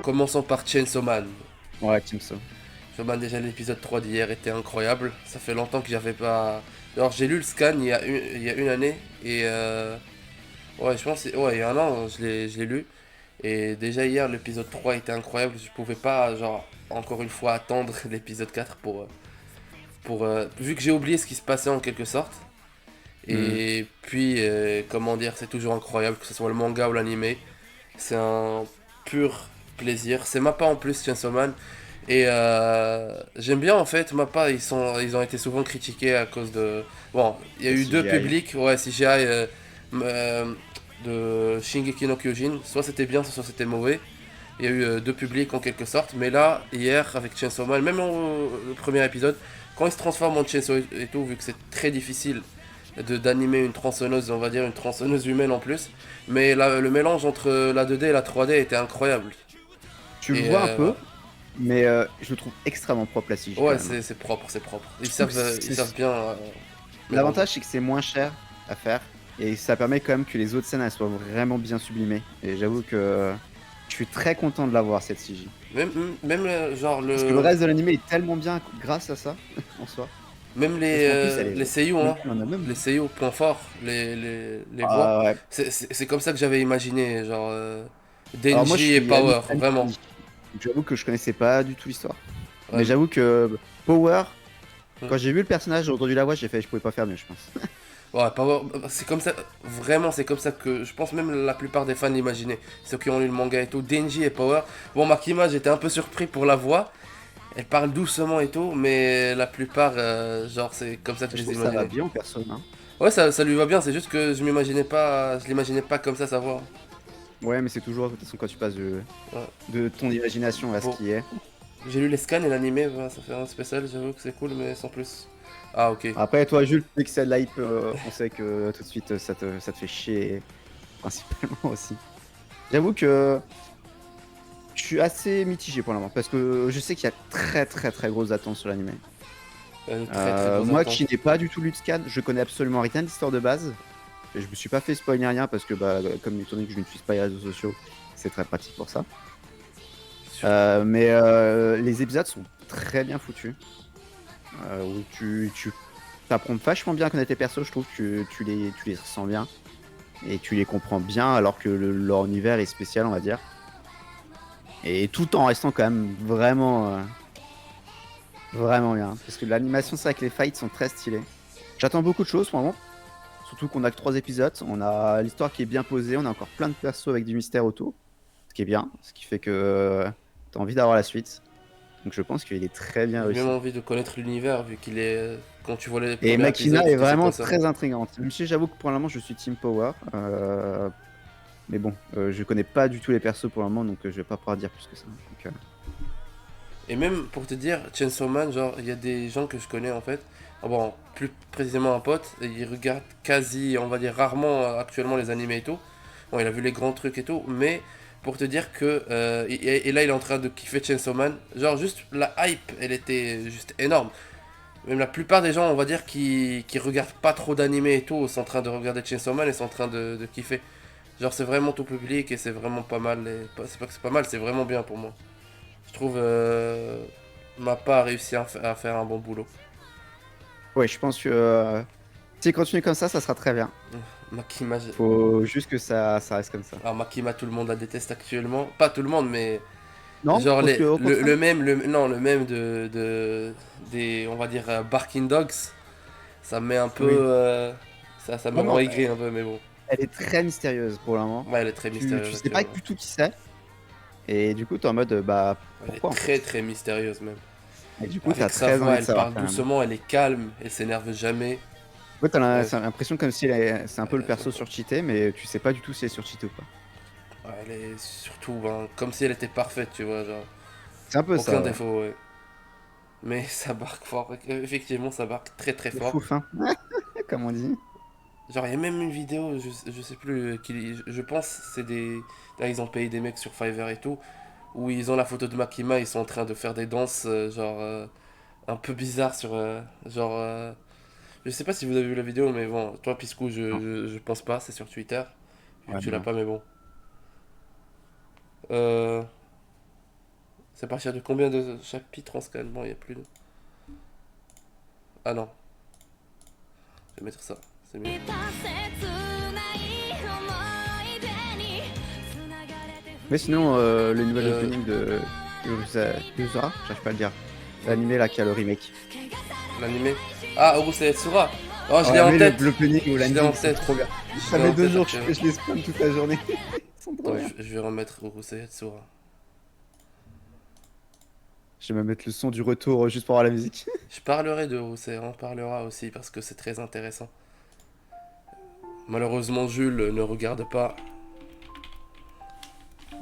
commençons par Chainsaw Man. Ouais, Team So. Chainsaw Man, déjà l'épisode 3 d'hier était incroyable. Ça fait longtemps que j'avais pas. Alors j'ai lu le scan il y a une année et ouais, je pense ouais, il y a un an, je l'ai lu. Et déjà hier, l'épisode 3 était incroyable. Je pouvais pas, genre, encore une fois, attendre l'épisode 4 vu que j'ai oublié ce qui se passait en quelque sorte. Hmm. Et puis, comment dire, c'est toujours incroyable, que ce soit le manga ou l'animé. C'est un pur plaisir. C'est Mappa en plus, Chainsaw Man. Et j'aime bien en fait, Mappa, ils ont été souvent critiqués à cause de. Bon, il y a Le eu deux CGI. publics, ouais, CGI de Shingeki no Kyojin. Soit c'était bien, soit c'était mauvais. Il y a eu deux publics en quelque sorte. Mais là, hier, avec Chainsaw Man, même le premier épisode, quand il se transforme en Chainsaw et tout, vu que c'est très difficile d'animer une tronçonneuse, on va dire une tronçonneuse humaine en plus. Mais le mélange entre la 2D et la 3D était incroyable. Tu le Et vois un peu, mais je le trouve extrêmement propre la CGI quand ouais, même, hein. c'est propre, c'est propre. Je trouve que Ils savent bien mélanger. l'avantage, c'est que c'est moins cher à faire et ça permet quand même que les autres scènes elles soient vraiment bien sublimées. Et j'avoue que je suis très content de l'avoir cette CGI. Même genre Parce que le reste de l'anime est tellement bien grâce à ça en soi. même Parce qu'en plus, elle les est seiyuu, hein. on en a même. Les seiyuu, point fort, les voix. Ah ouais. C'est comme ça que j'avais imaginé, genre Alors moi, je Denji et suis ami Power, vraiment. Annie. J'avoue que je connaissais pas du tout l'histoire. Mais Ouais, j'avoue que Power, hmm. quand j'ai vu le personnage, j'ai entendu la voix, j'ai fait, je pouvais pas faire mieux, je pense. Ouais, Power, c'est comme ça, vraiment, c'est comme ça que je pense même la plupart des fans l'imaginaient. Ceux qui ont lu le manga et tout, Denji et Power. Bon, Makima, j'étais un peu surpris pour la voix. Elle parle doucement et tout, mais la plupart, genre, c'est comme ça que Je je les trouve que ça va imaginais. bien en perso, hein. Ouais, ça lui va bien, c'est juste que je l'imaginais pas comme ça, sa voix. Ouais, mais c'est toujours, de toute façon, quand tu passes Ouais. de ton imagination à ce Bon, qui est. j'ai lu les scans et l'animé, bah, ça fait un spécial, j'avoue que c'est cool, mais sans plus. Ah, ok. Après, toi, Jules, dès que c'est de l'hype, on sait que tout de suite, ça te fait chier, principalement aussi. J'avoue que je suis assez mitigé pour le moment, parce que je sais qu'il y a très très très grosses attentes sur l'anime. De très très grosses Moi attentes. qui n'ai pas du tout lu de scan, je connais absolument rien de l'histoire de base. Et je me suis pas fait spoiler rien parce que, bah, comme étant donné que je n'utilise pas les réseaux sociaux, c'est très pratique pour ça. Mais les épisodes sont très bien foutus. Où tu apprends vachement bien à connaître les persos, je trouve que tu les ressens bien et tu les comprends bien alors que leur univers est spécial, on va dire. Et tout en restant quand même vraiment bien. Parce que l'animation, c'est vrai que les fights sont très stylés. J'attends beaucoup de choses pour le moment. Surtout qu'on a que 3 épisodes. On a l'histoire qui est bien posée. On a encore plein de persos avec du mystère autour. Ce qui est bien. Ce qui fait que t'as envie d'avoir la suite. Donc je pense qu'il est très bien J'ai même réussi. envie de connaître l'univers, vu qu'il est. Quand tu vois les Et premiers épisodes, Makina est tu sais vraiment quoi ça. très intrigante. Même si j'avoue que pour le moment je suis Team Power. Mais bon, je connais pas du tout les persos pour le moment. Donc je vais pas pouvoir dire plus que ça. Donc, Et même pour te dire, Chainsaw Man, genre, il y a des gens que je connais en fait. Ah bon, plus précisément un pote, et il regarde quasi, on va dire rarement actuellement les animés et tout. Bon, il a vu les grands trucs et tout, mais pour te dire que. Et là, il est en train de kiffer Chainsaw Man. Genre, juste la hype, elle était juste énorme. Même la plupart des gens, on va dire, qui regardent pas trop d'animés et tout, sont en train de regarder Chainsaw Man et sont en train de kiffer. Genre, c'est vraiment tout public et c'est vraiment pas mal. C'est pas que c'est pas mal, c'est vraiment bien pour moi. Je trouve Mappa a réussi à faire un bon boulot. ouais, je pense que si il continue comme ça sera très bien. Makima, Faut juste que ça reste comme ça. alors Makima, tout le monde la déteste actuellement. Pas tout le monde, mais Non, genre parce que au contraire. non, le même des, on va dire Barking Dogs. Ça me met un peu, Oui. ça me Non, rend non, aigri un peu, mais bon. elle est très mystérieuse pour le moment. Ouais, elle est très Tu mystérieuse sais pas actuellement. du tout qui c'est. Et du coup, t'es en mode, bah, Elle est pourquoi en très fait? très mystérieuse même. Et du coup, t'as Avec sa très voix, envie de elle savoir parle quand même. doucement, elle est calme, elle s'énerve jamais. Ouais, Ouais, t'as l'impression comme si c'est un peu le perso surcheaté, mais tu sais pas du tout si elle est surcheatée ou pas. ouais, elle est surtout ben, comme si elle était parfaite, tu vois, genre C'est un peu aucun ça, ouais. défaut, ouais. Mais ça barque fort, effectivement, ça barque très très C'est fort. fou fin, comme on dit. Genre, il y a même une vidéo, je sais plus, je pense c'est des. Là, ils ont payé des mecs sur Fiverr et tout, où ils ont la photo de Makima, ils sont en train de faire des danses, genre, un peu bizarres sur. Genre. Je sais pas si vous avez vu la vidéo, mais bon, toi, Piscou, Non. je pense pas, c'est sur Twitter, vu que Ouais, tu l'as non. pas, mais bon. Euh, C'est à partir de combien de chapitres en scan? Bon, il n'y a plus de... Ah non. Je vais mettre ça, c'est mieux. Mais sinon, le nouvel opening de Yuzura, j'arrive pas à le dire. L'animé là qui a le remake. L'animé. Ah, Urusei Yatsura. Oh, je l'ai Ah, en mais tête. l'opening ou Je l'ai en l'anime, c'est tête. trop bien. Je Ça l'ai fait en 2 tête, jours actuellement. que je les spam toute la journée. Ils sont trop Attends, bien. je vais remettre Urusei Yatsura. Je vais me mettre le son du retour juste pour avoir la musique. Je parlerai de Urusei, on parlera aussi parce que c'est très intéressant. Malheureusement, Jules ne regarde pas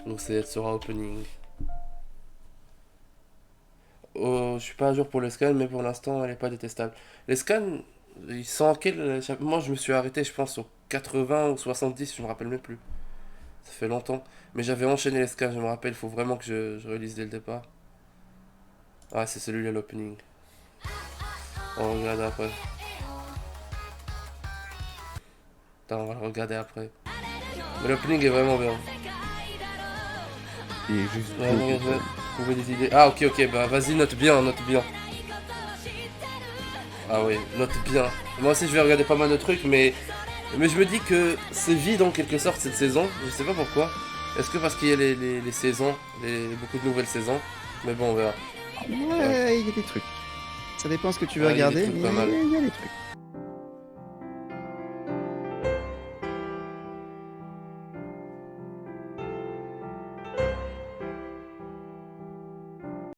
Urusei Yatsura opening. Oh, je suis pas à jour pour le scan, mais pour l'instant, elle est pas détestable. Les scans, ils sont en quel... Moi, je me suis arrêté, je pense, au 80 ou 70, je me rappelle même plus. Ça fait longtemps. Mais j'avais enchaîné les scans, je me rappelle, il faut vraiment que je relise dès le départ. Ah, c'est celui-là l'opening. On regarde après. Attends, on va le regarder après. Mais l'opening est vraiment bien. Il est juste Ouais, beau, ouais, quoi. ouais. Trouver des idées. Ah, ok, ok, bah vas-y, note bien, note bien. Ah oui, note bien. Moi aussi, je vais regarder pas mal de trucs, mais je me dis que c'est vide en quelque sorte cette saison. Je sais pas pourquoi. Est-ce que parce qu'il y a les saisons, beaucoup de nouvelles saisons? Mais bon, on verra. Ouais, il y a des trucs. Ça dépend ce que tu veux Ouais, il y a des regarder, trucs mais pas mal. il y a des trucs.